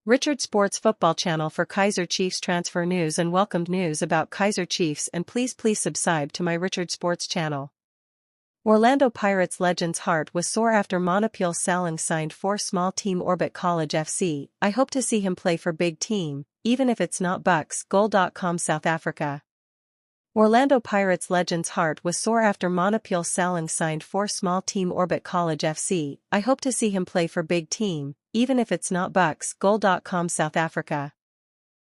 Richard Sports Football Channel for Kaizer Chiefs transfer news and welcomed news about Kaizer Chiefs, and please subscribe to my Richard Sports channel. Orlando Pirates legend's heart was sore after Mamelodi Salang signed for small team Orbit College FC. I hope to see him play for big team, even if it's not Bucks. Goal.com South Africa. Orlando Pirates legend's heart was sore after Mamelodi Salang signed for small team Orbit College FC. I hope to see him play for big team, even if it's not Bucks. Goal.com South Africa.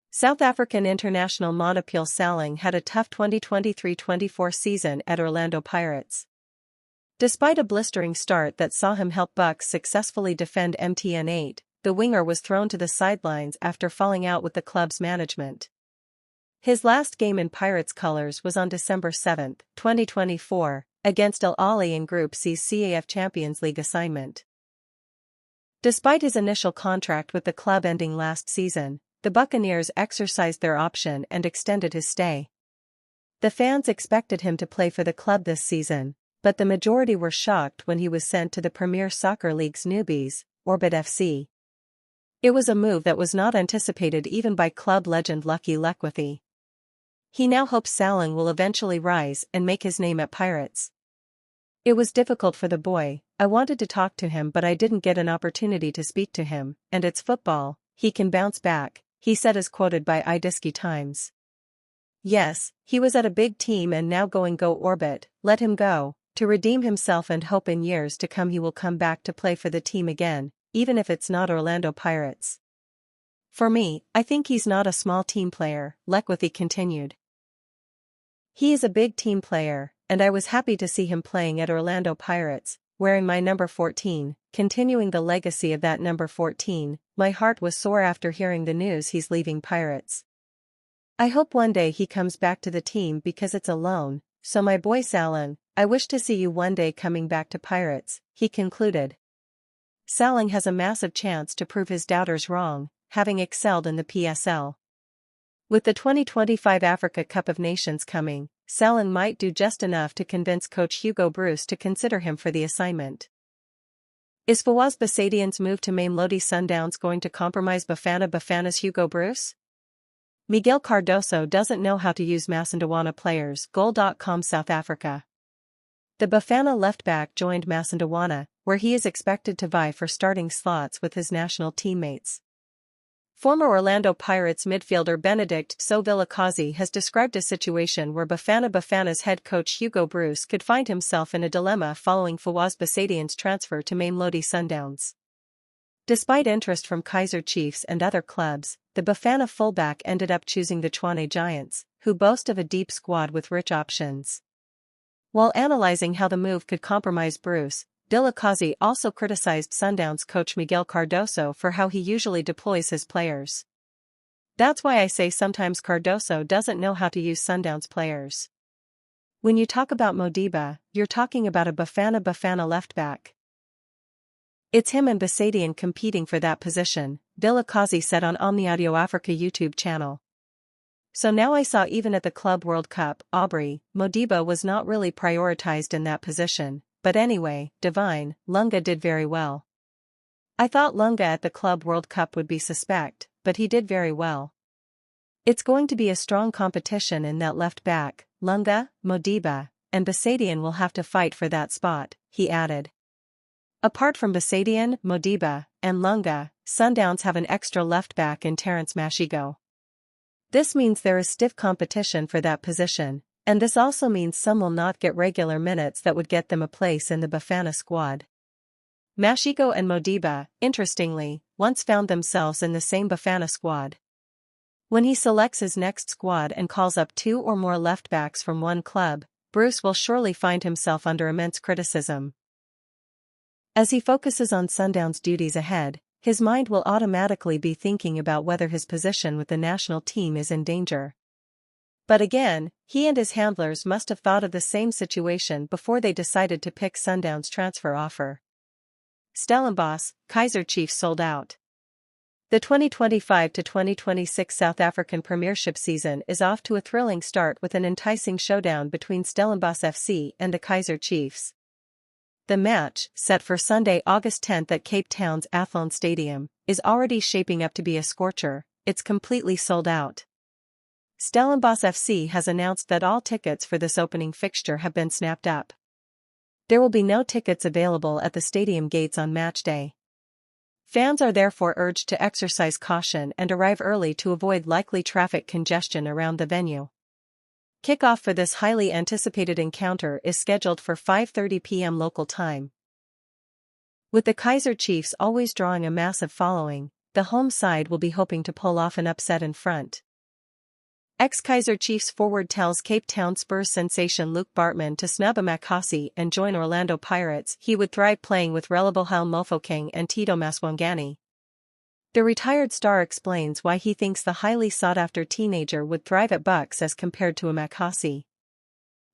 South African international Mamelodi Salang had a tough 2023-24 season at Orlando Pirates. Despite a blistering start that saw him help Bucks successfully defend MTN 8, the winger was thrown to the sidelines after falling out with the club's management. His last game in Pirates colours was on December 7, 2024, against Al Ahly in Group C's CAF Champions League assignment. Despite his initial contract with the club ending last season, the Buccaneers exercised their option and extended his stay. The fans expected him to play for the club this season, but the majority were shocked when he was sent to the Premier Soccer League's newbies, Orbit FC. It was a move that was not anticipated even by club legend Lucky Lekwathi. He now hopes Salang will eventually rise and make his name at Pirates. It was difficult for the boy. I wanted to talk to him but I didn't get an opportunity to speak to him, and it's football, he can bounce back, he said, as quoted by Idisi Times. Yes, he was at a big team and now go Orbit, let him go, to redeem himself, and hope in years to come he will come back to play for the team again, even if it's not Orlando Pirates. For me, I think he's not a small team player, Lekwathi continued. He is a big team player, and I was happy to see him playing at Orlando Pirates, wearing my number 14, continuing the legacy of that number 14. My heart was sore after hearing the news he's leaving Pirates. I hope one day he comes back to the team because it's a loan, so my boy Salang, I wish to see you one day coming back to Pirates, he concluded. Salang has a massive chance to prove his doubters wrong, having excelled in the PSL. With the 2025 Africa Cup of Nations coming, Salang might do just enough to convince coach Hugo Broos to consider him for the assignment. Is Fawaz Basadian's move to Mamelodi Sundowns going to compromise Bafana's Hugo Broos? Miguel Cardoso doesn't know how to use Masandawana players. Goal.com South Africa. The Bafana left-back joined Masandawana, where he is expected to vie for starting slots with his national teammates. Former Orlando Pirates midfielder Benedict So Vilakazi has described a situation where Bafana's head coach Hugo Broos could find himself in a dilemma following Fawaz Basadian's transfer to Mamelodi Sundowns. Despite interest from Kaizer Chiefs and other clubs, the Bafana fullback ended up choosing the Tshwane Giants, who boast of a deep squad with rich options. While analyzing how the move could compromise Broos, Vilakazi also criticized Sundowns coach Miguel Cardoso for how he usually deploys his players. That's why I say sometimes Cardoso doesn't know how to use Sundowns players. When you talk about Modiba, you're talking about a Bafana left-back. It's him and Basadian competing for that position, Vilakazi said on Omniaudio Africa YouTube channel. So now I saw even at the Club World Cup, Aubrey, Modiba was not really prioritized in that position. But anyway, Divine, Lunga did very well. I thought Lunga at the Club World Cup would be suspect, but he did very well. It's going to be a strong competition in that left back. Lunga, Modiba, and Basadian will have to fight for that spot, he added. Apart from Basadian, Modiba, and Lunga, Sundowns have an extra left back in Terence Mashigo. This means there is stiff competition for that position. And this also means some will not get regular minutes that would get them a place in the Bafana squad. Mashigo and Modiba, interestingly, once found themselves in the same Bafana squad. When he selects his next squad and calls up two or more left-backs from one club, Broos will surely find himself under immense criticism. As he focuses on Sundowns' duties ahead, his mind will automatically be thinking about whether his position with the national team is in danger. But again, he and his handlers must have thought of the same situation before they decided to pick Sundowns' transfer offer. Stellenbosch, Kaizer Chiefs sold out. The 2025-2026 South African Premiership season is off to a thrilling start with an enticing showdown between Stellenbosch FC and the Kaizer Chiefs. The match, set for Sunday, August 10th at Cape Town's Athlone Stadium, is already shaping up to be a scorcher. It's completely sold out. Stellenbosch FC has announced that all tickets for this opening fixture have been snapped up. There will be no tickets available at the stadium gates on match day. Fans are therefore urged to exercise caution and arrive early to avoid likely traffic congestion around the venue. Kickoff for this highly anticipated encounter is scheduled for 5:30 p.m. local time. With the Kaizer Chiefs always drawing a massive following, the home side will be hoping to pull off an upset in front. Ex-Kaizer Chiefs forward tells Cape Town Spurs sensation Luke Bartman to snub Amakasi and join Orlando Pirates. He would thrive playing with Relebohile Mofokeng and Tito Maswangani. The retired star explains why he thinks the highly sought-after teenager would thrive at Bucks as compared to Amakasi.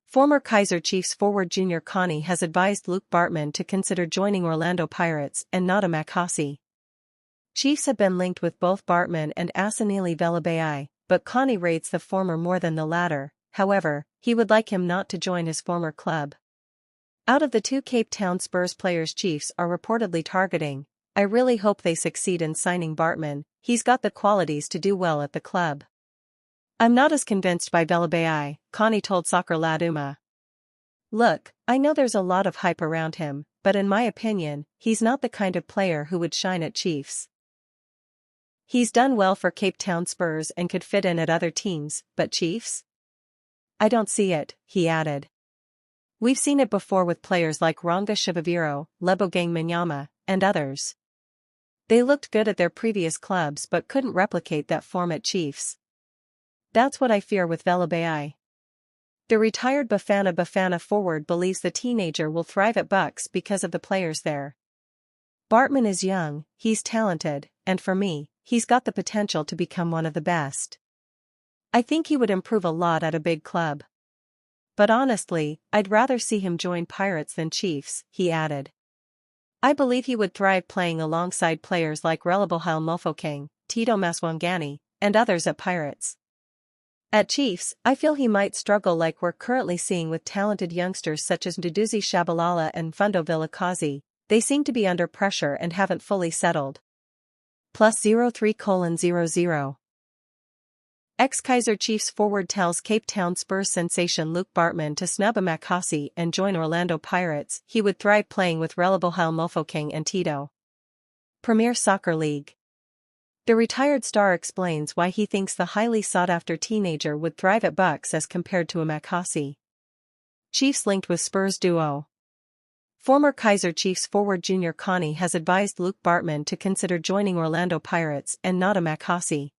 Former Kaizer Chiefs forward Junior Connie has advised Luke Bartman to consider joining Orlando Pirates and not Amakasi. Chiefs have been linked with both Bartman and Asanili Velabai, but Connie rates the former more than the latter. However, he would like him not to join his former club. Out of the two Cape Town Spurs players Chiefs are reportedly targeting, I really hope they succeed in signing Bartman. He's got the qualities to do well at the club. I'm not as convinced by Velabai, Connie told Soccer Laduma. Look, I know there's a lot of hype around him, but in my opinion, he's not the kind of player who would shine at Chiefs. He's done well for Cape Town Spurs and could fit in at other teams, but Chiefs? I don't see it, he added. We've seen it before with players like Ronga Shivaviro, Lebogang Manyama, and others. They looked good at their previous clubs but couldn't replicate that form at Chiefs. That's what I fear with Velabai. The retired Bafana forward believes the teenager will thrive at Bucks because of the players there. Bartman is young, he's talented, and for me, he's got the potential to become one of the best. I think he would improve a lot at a big club. But honestly, I'd rather see him join Pirates than Chiefs, he added. I believe he would thrive playing alongside players like Relebohile Mofokeng, Tito Maswangani, and others at Pirates. At Chiefs, I feel he might struggle like we're currently seeing with talented youngsters such as Mduduzi Shabalala and Fundo Vilakazi. They seem to be under pressure and haven't fully settled. +03:00. Ex-Kaizer Chiefs forward tells Cape Town Spurs sensation Luke Bartman to snub Amakasi and join Orlando Pirates. He would thrive playing with Relebohile Mofokeng and Tito. Premier Soccer League. The retired star explains why he thinks the highly sought-after teenager would thrive at Bucks as compared to Amakasi. Chiefs linked with Spurs duo. Former Kaizer Chiefs forward Junior Connie has advised Luke Bartman to consider joining Orlando Pirates and not Amakasi.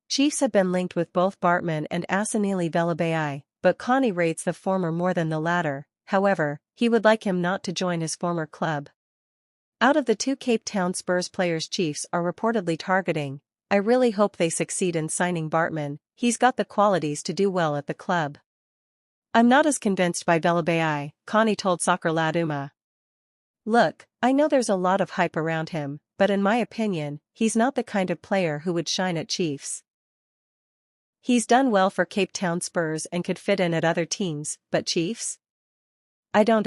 Chiefs have been linked with both Bartman and Asanili Velabai, but Connie rates the former more than the latter. However, he would like him not to join his former club. Out of the two Cape Town Spurs players Chiefs are reportedly targeting, I really hope they succeed in signing Bartman. He's got the qualities to do well at the club. I'm not as convinced by Velabai, Connie told Soccer Laduma. Look, I know there's a lot of hype around him, but in my opinion, he's not the kind of player who would shine at Chiefs. He's done well for Cape Town Spurs and could fit in at other teams, but Chiefs? I don't